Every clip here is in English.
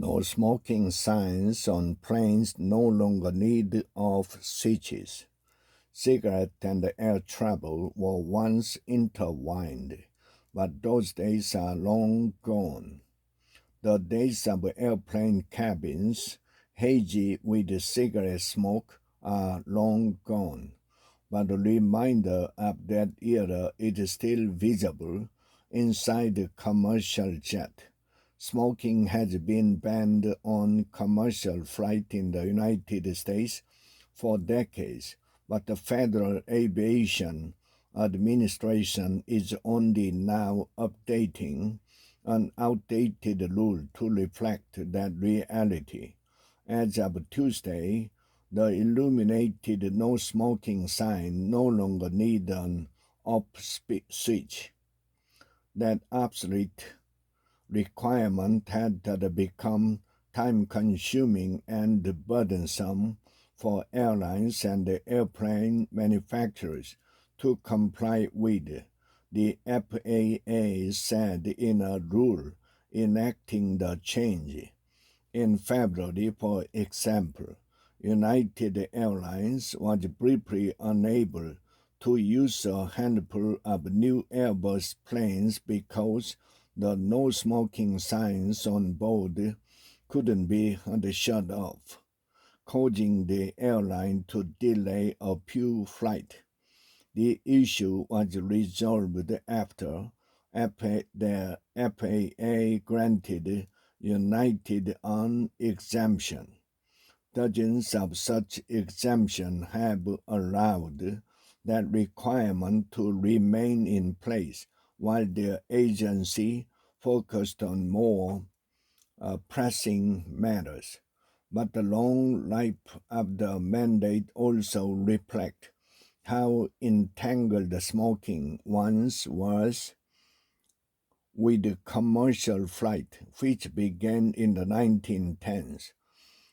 No smoking signs on planes, no longer need off switches. Cigarette and air travel were once intertwined, but those days are long gone. The days of airplane cabins, hazy with cigarette smoke, are long gone. But a reminder of that era is still visible inside the commercial jet. Smoking has been banned on commercial flight in the United States for decades, but the Federal Aviation Administration is only now updating an outdated rule to reflect that reality. As of Tuesday, the illuminated no smoking sign no longer need an off switch. That obsolete requirement had become time-consuming and burdensome for airlines and airplane manufacturers to comply with, the FAA said in a rule enacting the change. In February, for example, United Airlines was briefly unable to use a handful of new Airbus planes because the no smoking signs on board couldn't be shut off, causing the airline to delay a few flights. The issue was resolved after the FAA granted United an exemption. Dozens of such exemptions have allowed that requirement to remain in place while the agency focused on more pressing matters. But the long life of the mandate also reflects how entangled smoking once was with commercial flight, which began in the 1910s.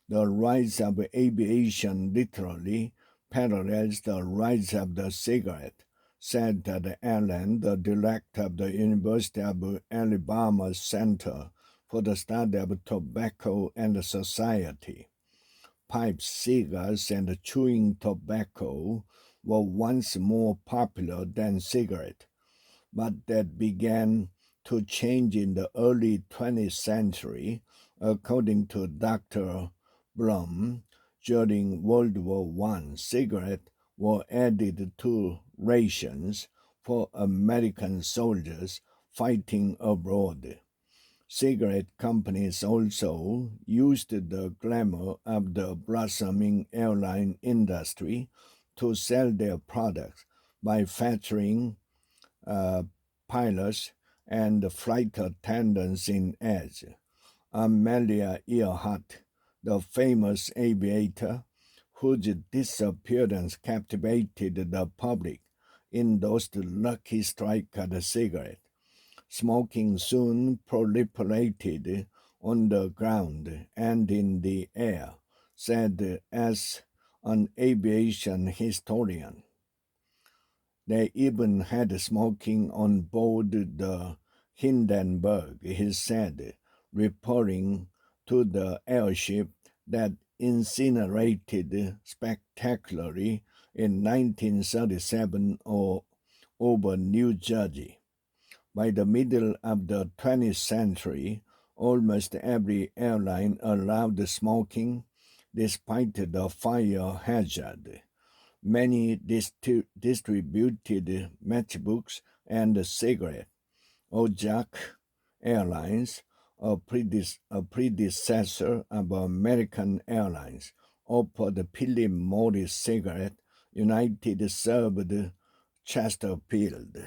The rise of aviation literally parallels the rise of the cigarette, said Allen, the director of the University of Alabama Center for the Study of Tobacco and Society. Pipes, cigars, and chewing tobacco were once more popular than cigarettes, but that began to change in the early 20th century, according to Dr. Blum. During World War I, cigarettes were added to rations for American soldiers fighting abroad. Cigarette companies also used the glamour of the blossoming airline industry to sell their products by featuring uh, pilots and flight attendants in ads. Amelia Earhart, the famous aviator whose disappearance captivated the public, endorsed Lucky Strike as cigarette. Smoking soon proliferated on the ground and in the air, said as an aviation historian. They even had smoking on board the Hindenburg, he said, referring to the airship that incinerated spectacularly in 1937 over New Jersey. By the middle of the 20th century, almost every airline allowed smoking despite the fire hazard. Many distributed matchbooks and cigarettes. Ojak Airlines, a predecessor of American Airlines, offered Philip Morris cigarette. United served Chesterfield.